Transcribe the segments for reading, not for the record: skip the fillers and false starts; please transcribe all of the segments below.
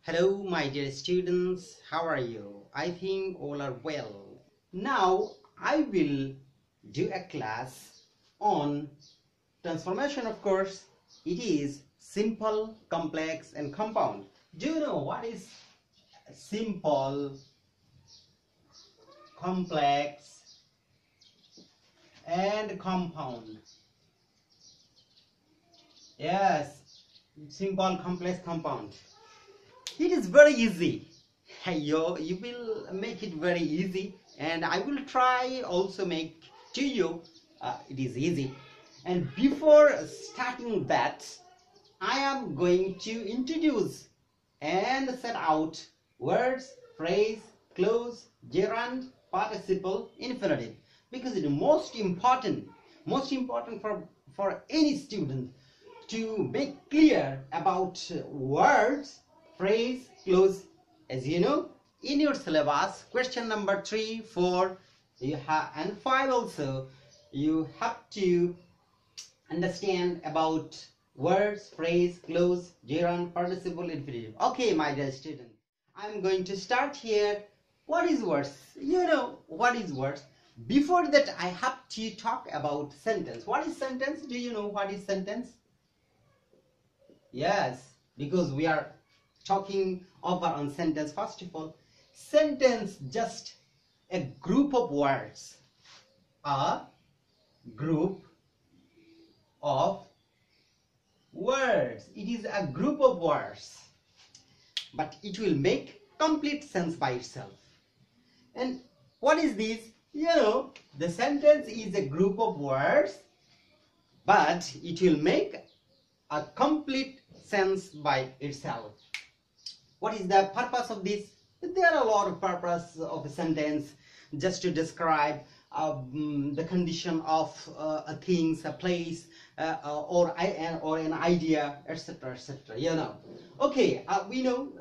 Hello, my dear students. How are you? I think all are well. Now, I will do a class on transformation, of course. It is simple, complex, and compound. Do you know what is simple, complex, and compound? Yes, simple, complex, compound. It is very easy. You will make it very easy, and I will try also make to you it is easy. And before starting that, I am going to introduce and set out words, phrase, clause, gerund, participle, infinitive, because it is most important for any student to make clear about words, phrase, clause. As you know, in your syllabus, question number 3, 4, you have, and 5 also, you have to understand about words, phrase, clause, gerund, participle, infinitive. Okay, my dear student, I'm going to start here. What is words? You know what is words. Before that, I have to talk about sentence. What is sentence? Do you know what is sentence? Yes, because we are talking over on sentence. First of all, sentence just a group of words. A group of words. It is a group of words, but it will make complete sense by itself. And what is this? You know, the sentence is a group of words, but it will make a complete sense by itself. What is the purpose of this? There are a lot of purpose of a sentence, just to describe the condition of a thing, a place, or an idea, etc., etc. You know. Okay, we know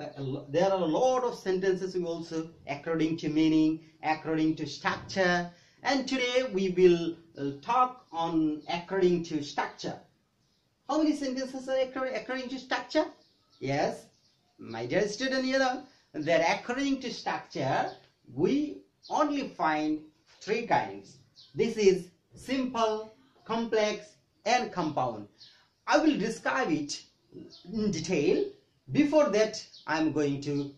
there are a lot of sentences also according to meaning, according to structure, and today we will talk on according to structure. How many sentences are according to structure? Yes, my dear student, you know that according to structure, we only find 3 kinds. This is simple, complex, and compound. I will describe it in detail. Before that, I am going to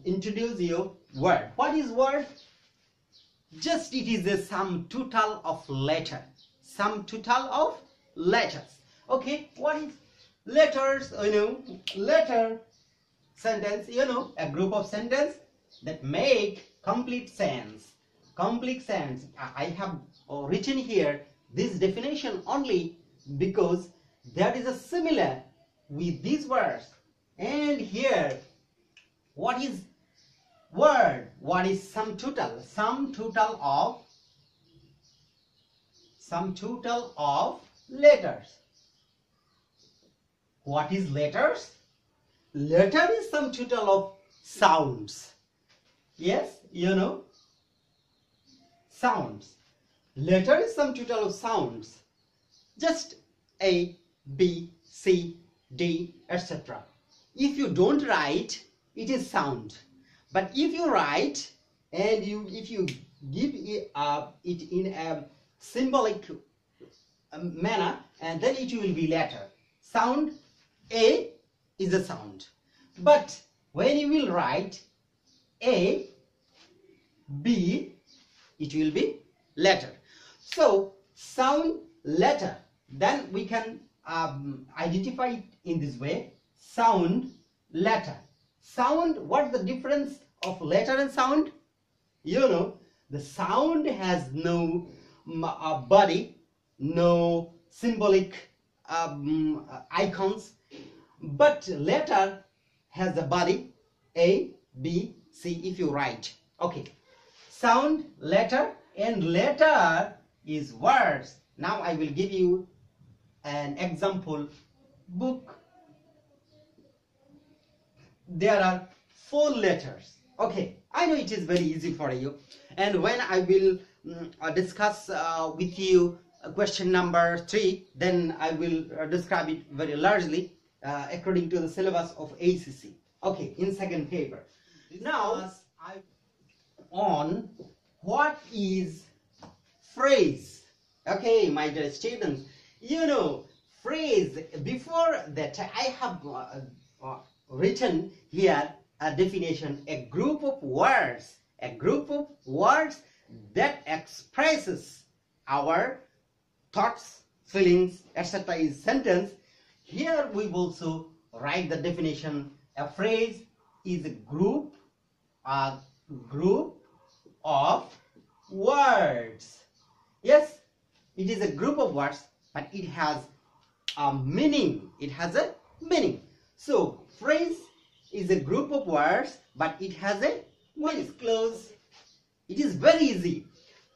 introduce you word. What is word? Just it is a sum total of letter. Sum total of letters. Okay, what is letters? You know, letter, sentence, you know, a group of sentences that make complete sense. Complete sense. I have written here this definition only because that is a similar with these words. And here, what is word? What is sum total? Sum total of letters. What is letters? Letter is sum total of sounds. Yes, you know, sounds. Letter is sum total of sounds. Just A, B, C, D, etc. If you don't write, it is sound. But if you write and if you give it in a symbolic manner, and then it will be letter. Sound A is a sound. But when you will write A, B, it will be letter. So sound, letter, then we can identify it in this way. Sound, letter. Sound, what's the difference of letter and sound? You know, the sound has no body, no symbolic icons, but letter has a body, A, B, C, if you write. Okay, sound, letter, and letter is words. Now I will give you an example. Book. There are 4 letters. Okay, I know it is very easy for you, and when I will discuss with you question number 3, then I will describe it very largely according to the syllabus of ACC. Okay, in second paper. Now, on what is phrase? Okay, my dear students, you know, phrase, before that I have written here a definition, a group of words that expresses our thoughts, feelings, etc. is sentence. Here we also write the definition. A phrase is a group of words. Yes, it is a group of words, but it has a meaning. It has a meaning. So phrase is a group of words, but it has a what is clause? It is very easy.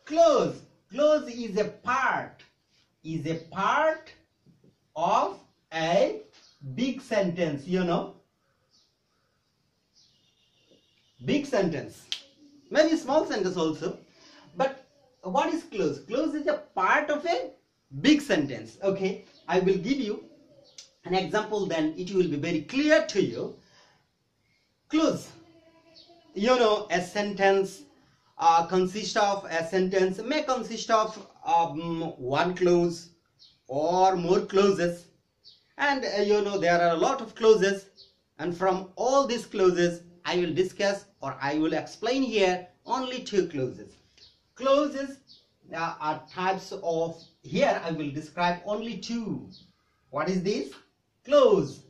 Clause is a part of a big sentence, you know. Big sentence, maybe small sentence also, but what is clause? Clause is a part of a big sentence. Okay, I will give you an example, then it will be very clear to you. Clause, you know, a sentence may consist of one clause or more clauses, and you know, there are a lot of clauses, and from all these clauses I will discuss, or I will explain here only two clauses. Clauses are types of, here I will describe only two. What is this? Clause.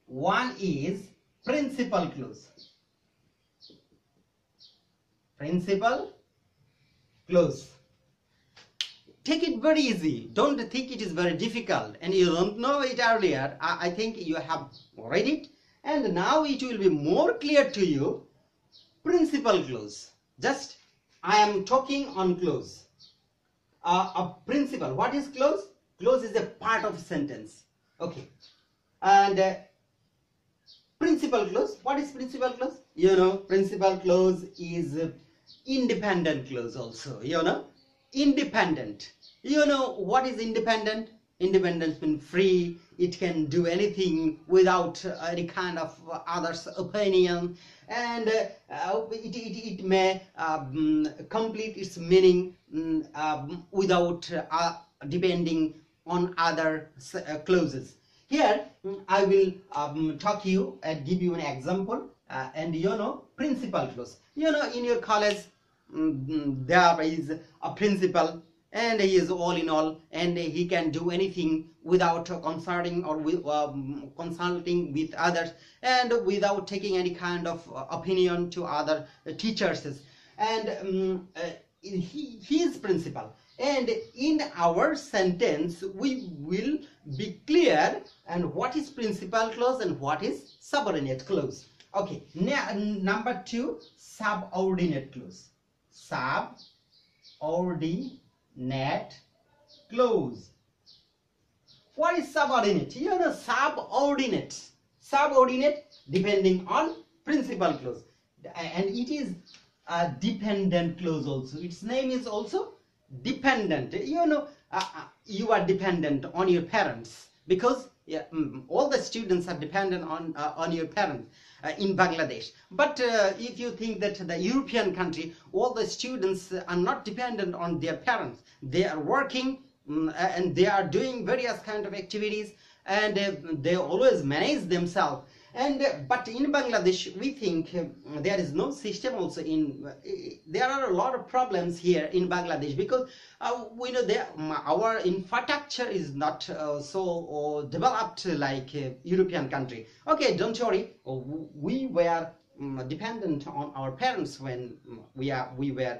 One is principal clause. Principal clause. Take it very easy. Don't think it is very difficult and you don't know it earlier. I think you have read it, and now it will be more clear to you. Principal clause. Just I am talking on clause. A principal. What is clause? Clause is a part of a sentence. Okay. And principal clause. What is principal clause? You know, principal clause is independent clause also. You know, independent. You know what is independent? Independence means free. It can do anything without any kind of others' opinion, and it may complete its meaning without depending on other clauses. Here I will talk you and give you an example, and you know, principal clause. You know, in your college there is a principal, and he is all in all, and he can do anything without consulting or with, consulting with others, and without taking any kind of opinion to other teachers, and he is principal. And in our sentence we will be clear and what is principal clause and what is subordinate clause. Okay, number two, subordinate clause. Subordinate clause. What is subordinate? You know, subordinate depending on principal clause, and it is a dependent clause also. Its name is also dependent. You know, you are dependent on your parents, because all the students are dependent on your parents in Bangladesh. But if you think that the European country, all the students are not dependent on their parents, they are working and they are doing various kind of activities, and they always manage themselves. And but in Bangladesh we think there is no system also. There are a lot of problems here in Bangladesh, because we know that our infrastructure is not so developed like European country. Okay, don't worry, we were dependent on our parents when we were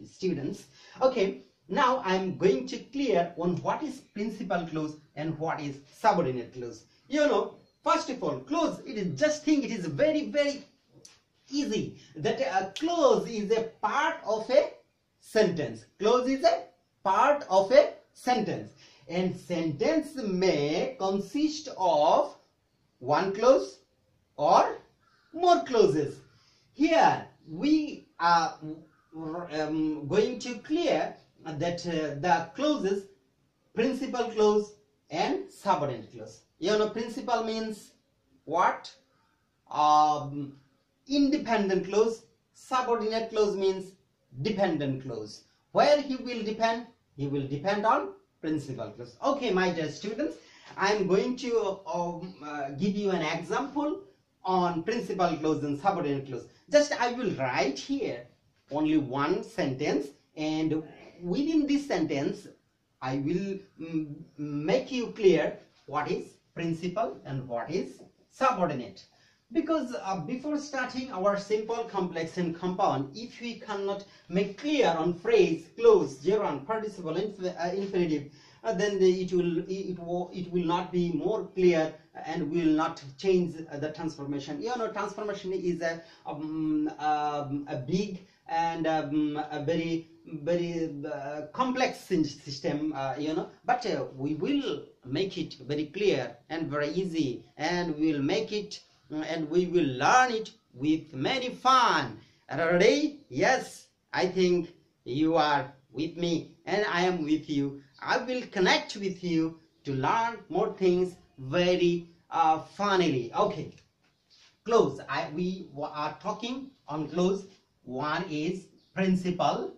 students. Okay, now I'm going to clear on what is principal clause and what is subordinate clause. You know, first of all, clause, it is just think it is very, very easy that a clause is a part of a sentence. Clause is a part of a sentence, and sentence may consist of one clause or more clauses. Here we are going to clear that the clauses, principal clause and subordinate clause. You know, principal means what? independent clause. Subordinate clause means dependent clause. Where he will depend? He will depend on principal clause. Okay, my dear students, I am going to give you an example on principal clause and subordinate clause. Just I will write here only one sentence, and within this sentence I will make you clear what is principal and what is subordinate. Because before starting our simple, complex and compound, if we cannot make clear on phrase, clause, gerund, participle, infinitive, then it will not be more clear and will not change the transformation. You know, transformation is a big and a very complex system, you know, but we will make it very clear and very easy, and we will make it and we will learn it with many fun. Ready? Yes, I think you are with me and I am with you. I will connect with you to learn more things very funnily. Okay, clause. We are talking on clause. One is principal,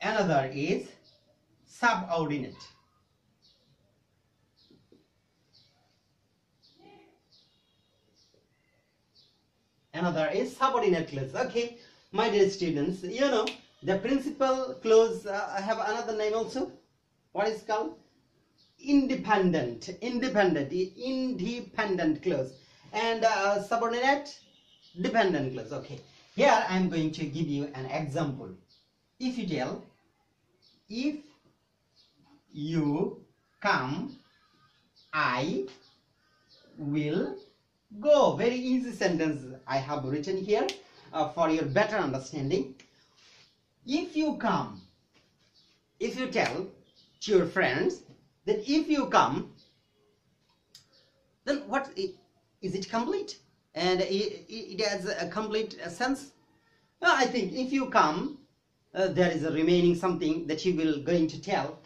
another is subordinate. Another is subordinate clause. Okay, my dear students, you know the principal clause have another name also. What is called? Independent clause. And subordinate, dependent clause. Okay, here I am going to give you an example. If you tell, if you come, I will go. Very easy sentence I have written here for your better understanding. If you come, if you tell to your friends that if you come, then what is it complete? And it has a complete sense. I think if you come, there is a remaining something that you will going to tell.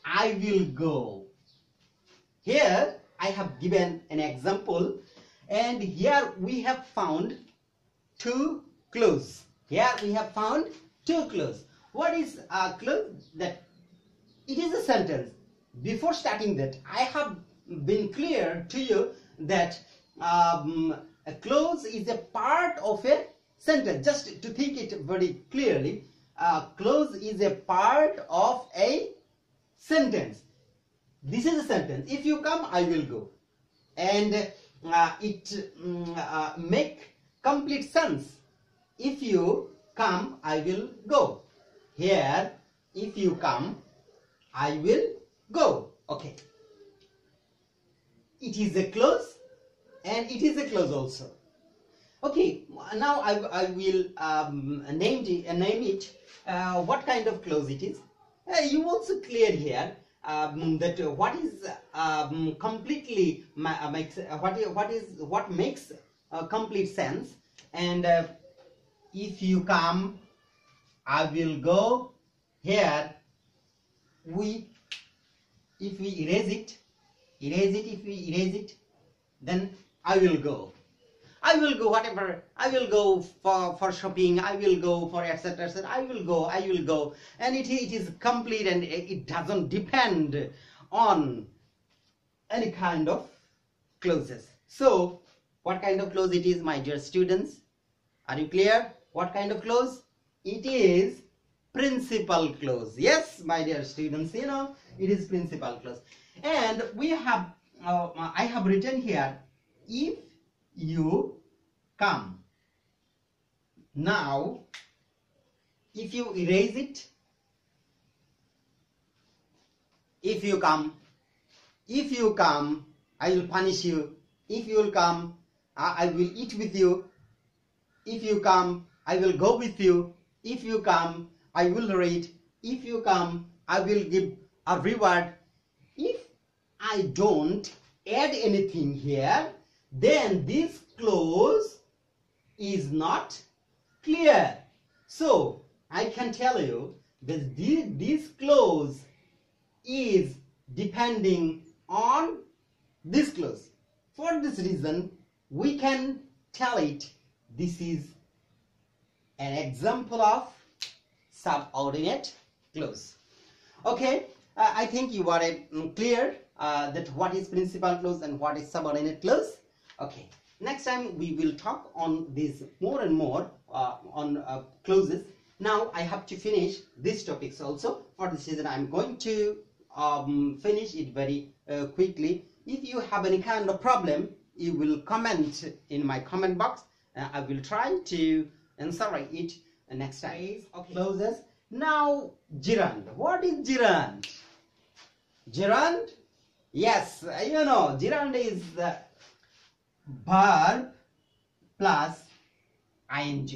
I will go. Here I have given an example, and here we have found two clauses. Here we have found two clauses. What is a clause? That it is a sentence. Before starting that, I have been clear to you that a clause is a part of a sentence. Just to think it very clearly, a clause is a part of a sentence. This is a sentence. If you come, I will go. And it make complete sense. If you come, I will go. Here, if you come, I will go. Okay. It is a clause and it is a clause also. Okay, now I will name it what kind of clause it is. You also clear here that what is completely makes what makes complete sense. And if you come, I will go. Here if we erase it, if we erase it, then I will go. I will go whatever. I will go for shopping. I will go for etc. etc. I will go. And it is complete, and it doesn't depend on any kind of clauses. So what kind of clause it is, my dear students? Are you clear? What kind of clause? It is principal clause. Yes, my dear students, you know it is principal clause. And we have I have written here, if you come. Now if you erase it, if you come, I will punish you. If you will come, I will eat with you. If you come, I will go with you. If you come, I will read. If you come, I will give a reward. If I don't add anything here, then this clause is not clear. So I can tell you that this clause is depending on this clause. For this reason, we can tell it this is an example of subordinate clause. Okay, I think you are clear that what is principal clause and what is subordinate clause. Okay, next time we will talk on this more and more on clauses. Now I have to finish these topics also. For this reason, I am going to finish it very quickly. If you have any kind of problem, you will comment in my comment box. I will try to answer it next time. Okay. Clauses. Now, gerund. What is gerund? Gerund? Yes, you know, gerund is the verb plus ing.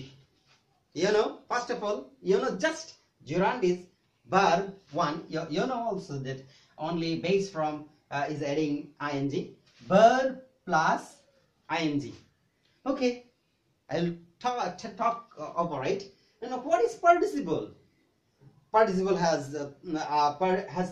You know, first of all, you know, just gerund is verb one. You know also that only base from is adding ing. Verb plus ing. Okay, I'll talk over it. And what is participle? Participle has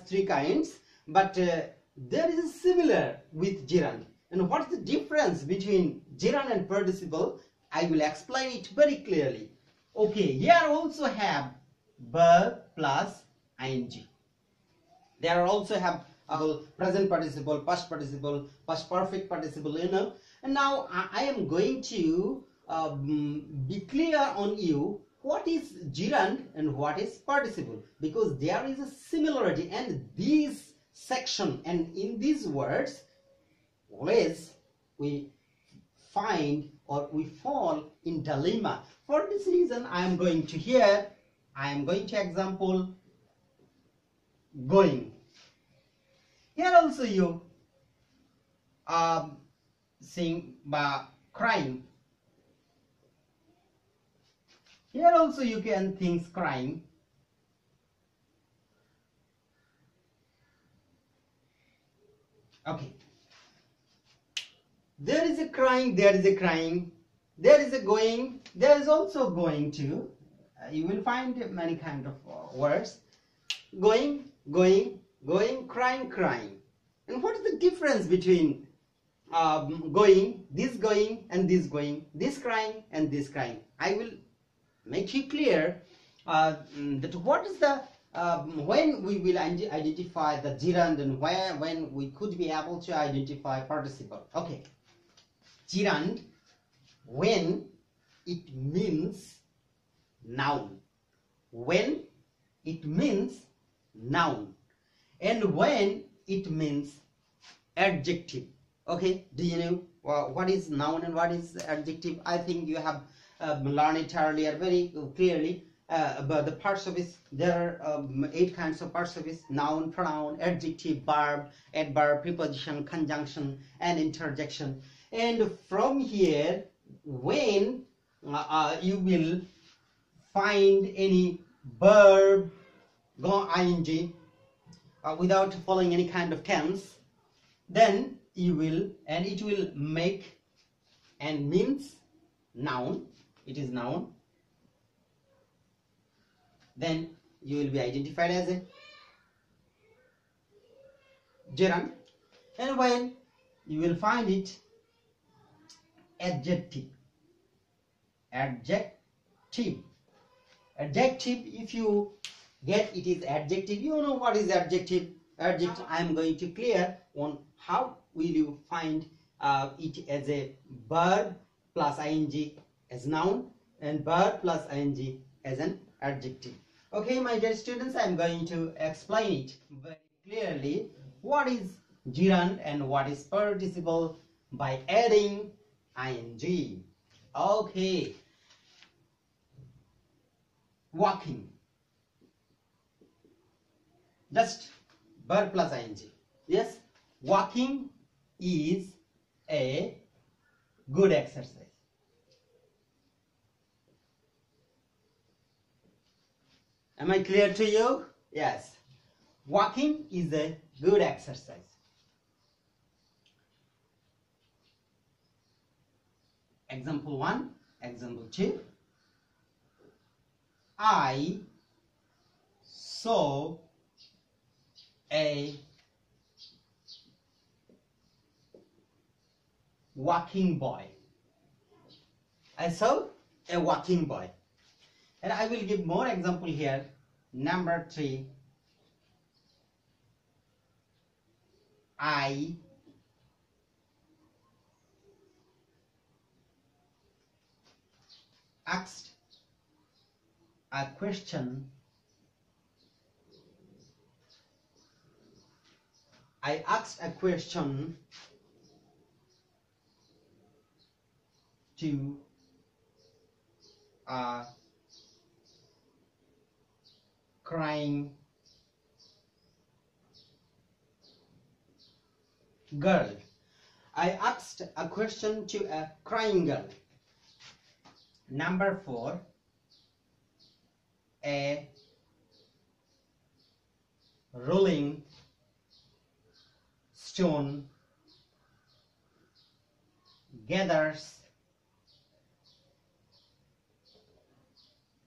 three kinds, but there is a similar with gerund. And what is the difference between gerund and participle? I will explain it very clearly. Okay, here also have verb plus ing. There also have present participle, past participle, past perfect participle, you know. And now I am going to be clear on you what is gerund and what is participle, because there is a similarity, and this section and in these words always we find or we fall in dilemma. For this reason, I am going to example going. Here also you sing by crying. Here also you can think crying. Okay. There is a crying, there is a crying, there is a going, there is also going to. You will find many kind of words. Going, going, going, crying, crying. And what is the difference between going, and this going, this crying and this crying? I will make you clear that what is the when we will identify the gerund and when we could be able to identify participle. Okay, gerund when it means noun, when it means noun, and when it means adjective. Okay, do you know what is noun and what is adjective? I think you have learned it earlier very clearly about the parts of it. There are 8 kinds of parts of it: noun, pronoun, adjective, verb, adverb, preposition, conjunction, and interjection. And from here, when you will find any verb go ing without following any kind of tense, then you will, and it will make and means noun, it is noun, then you will be identified as a gerund. And when you will find it adjective, adjective, if you get it is adjective, you know what is adjective. Adjective, I am going to clear on how will you find it as a verb plus ing as noun and verb plus ing as an adjective. Okay, my dear students, I am going to explain it very clearly what is gerund and what is participle by adding ing. Okay, walking, just verb plus ing. Yes, walking is a good exercise. Am I clear to you? Yes, walking is a good exercise. Example 1, example 2. I saw a walking boy. I saw a walking boy. And I will give more example here. Number 3. I asked a question. I asked a question to a crying girl. I asked a question to a crying girl. Number 4. A rolling stone gathers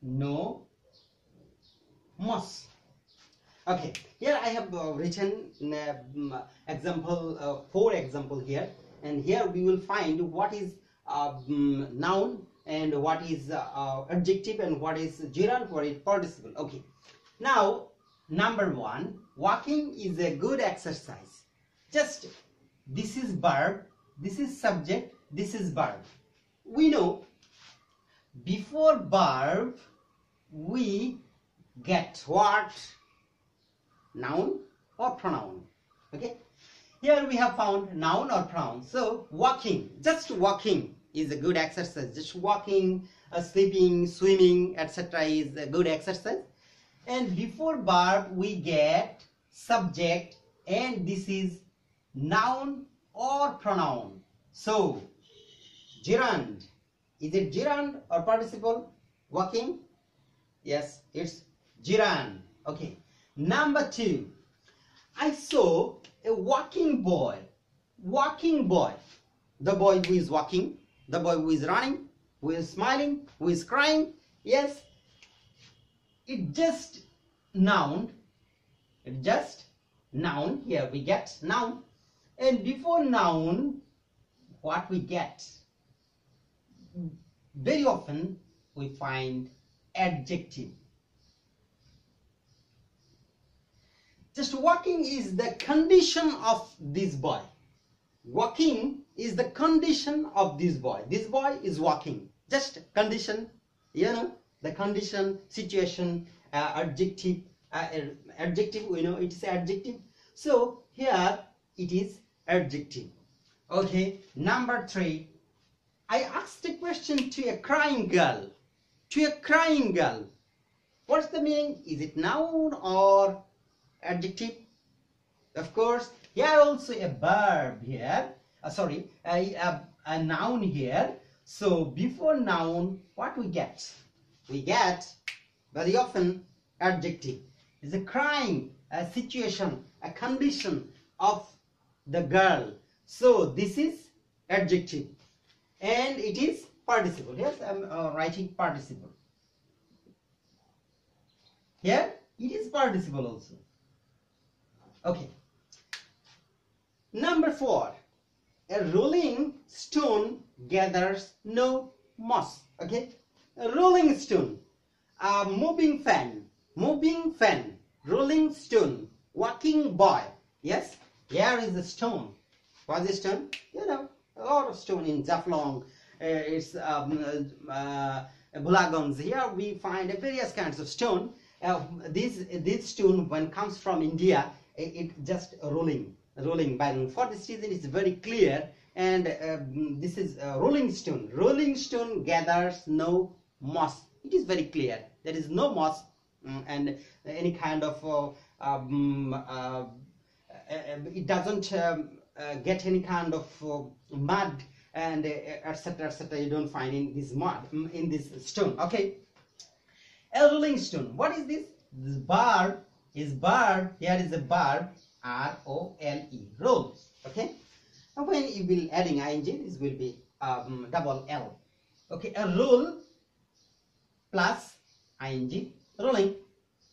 no moss. Okay, here I have written example 4 example here, and here we will find what is noun and what is adjective and what is gerund, what is participle. Okay, now number 1, walking is a good exercise. Just this is verb, this is subject, this is verb. We know before verb we get what? Noun or pronoun. Okay, here we have found noun or pronoun. So walking, just walking is a good exercise. Just walking, sleeping, swimming, etc. is a good exercise. And before verb we get subject, and this is noun or pronoun. So gerund, is it gerund or participle? Walking, yes, it's gerund. Okay, number 2, I saw a walking boy. Walking boy, the boy who is walking, the boy who is running, who is smiling, who is crying. Yes, it just noun, it just noun. Here we get noun, and before noun what we get? Very often we find adjective. Just walking is the condition of this boy. Walking is the condition of this boy. This boy is walking. Just condition, you know, the condition, situation, adjective, adjective, we know it is adjective. So here it is adjective. Okay, number 3, I asked a question to a crying girl. To a crying girl. What's the meaning? Is it noun or adjective? Of course, here also a verb here. A noun here. So before noun, what we get? We get very often adjective. It's a crying, a situation, a condition of the girl. So this is adjective, and it is participle. Yes, I'm writing participle. Here it is participle also. Okay. Number 4, a rolling stone gathers no moss. Okay, a rolling stone, a moving fan, rolling stone, walking boy. Yes, here is the stone. What is the stone? You know, a lot of stone in Jaflong. It's Bulagons. Here we find various kinds of stone. This stone, when comes from India, it just rolling by. For this reason, it's very clear. And this is a rolling stone. Rolling stone gathers no moss. It is very clear. There is no moss and any kind of it doesn't get any kind of mud and etc. etc. You don't find in this mud, in this stone. Okay, a rolling stone. What is this? This verb is verb. Here is a verb, R-O-L-E, roll. Okay, and when you will adding ing, this will be double L. Okay, a roll plus ing, rolling.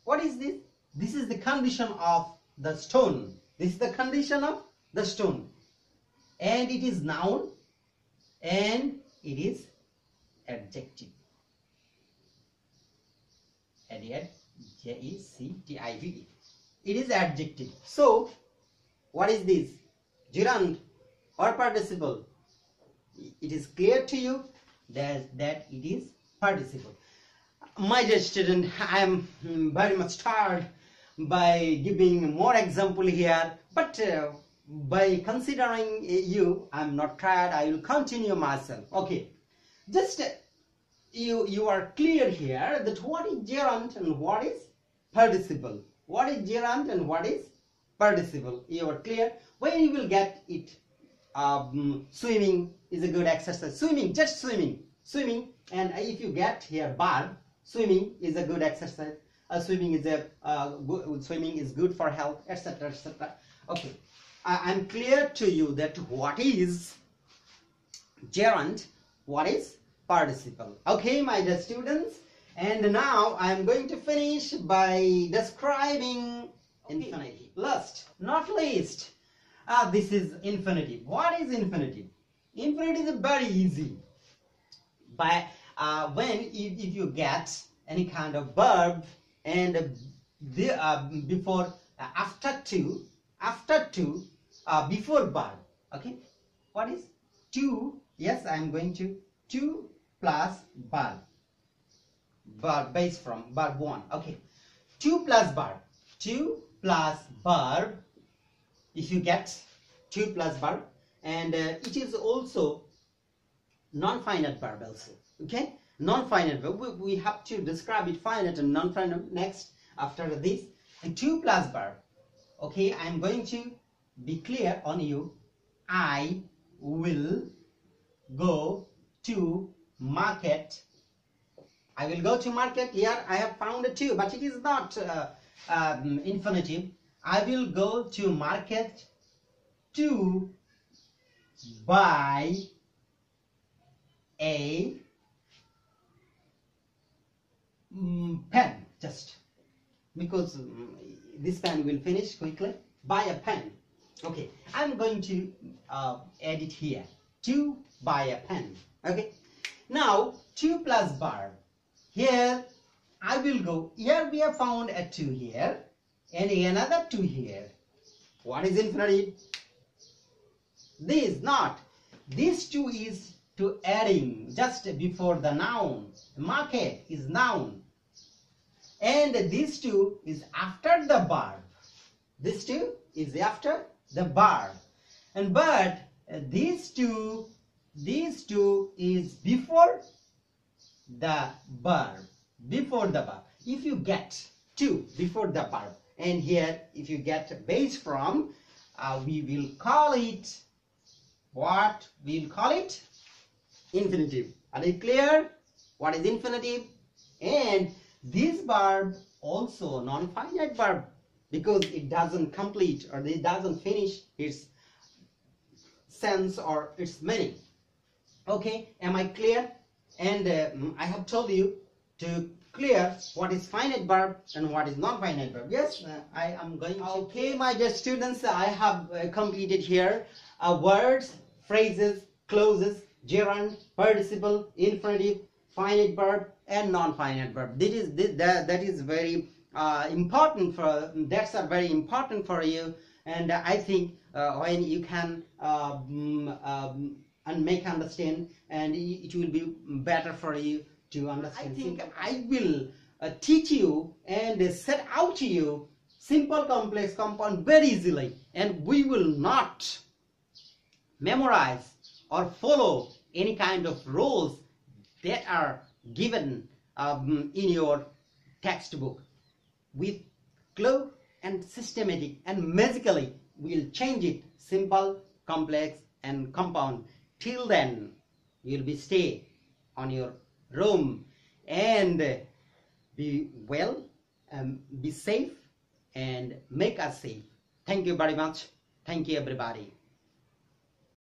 What is this? This is the condition of the stone. This is the condition of the stone, and it is noun and it is adjective. Adjective. It is adjective. So what is this? Gerund or participle? It is clear to you that it is participle. My dear student, I am very much tired by giving more example here, but by considering you, I am not tired. I will continue myself. Okay, just you are clear here that what is gerund and what is participle. What is gerund and what is participle? You are clear. When you will get it? Swimming is a good exercise. Swimming, just swimming, and if you get here verb, swimming is a good exercise. Swimming is good for health, etc., etc. Okay, I'm clear to you that what is gerund, what is participle. Okay, my dear students, and now I'm going to finish by describing infinitive. Last, not least, this is infinitive. What is infinitive? Infinitive is very easy. By if you get any kind of verb and before after to before verb. Okay, what is to? Yes, I'm going to plus verb base from verb 1. Okay, 2 plus verb, if you get 2 plus verb, and it is also non-finite verb also. Okay, non-finite verb, we have to describe it finite and non-finite next after this. And 2 plus verb. Okay, I am going to be clear on you. I will go to market. I will go to market. Here I have found a 2, but it is not infinitive. I will go to market to buy a pen, just because this pen will finish quickly. Buy a pen. Okay, I'm going to add it here, to buy a pen. Okay, now 2 plus verb. Here I will go. Here we have found a 2 here and another 2 here. What is infinitive? This not. This 2 is to adding just before the noun. Market is noun. And this 2 is after the verb. This 2 is after the verb. And but these two is before the verb. Before the verb. If you get 2 before the verb, and here if you get base from, we will call it what? We will call it infinitive. Are you clear? What is infinitive? And this verb also non-finite verb, because it doesn't complete or it doesn't finish its sense or its meaning. Okay, am I clear? And I have told you to clear what is finite verb and what is non-finite verb. Yes, I am going to. Okay, my dear students, I have completed here words, phrases, clauses, gerund, participle, infinitive, finite verb, and non-finite verb. That is very important for. That's very important for you, and I think when you can and make understand, and it will be better for you to understand. I think I will teach you and set out to you simple, complex, compound very easily, and we will not memorize or follow any kind of rules that are given in your textbook. With clue and systematic and magically we'll change it simple, complex, and compound. Till then, you'll be stay on your room and be well, be safe, and make us safe. Thank you very much. Thank you, everybody.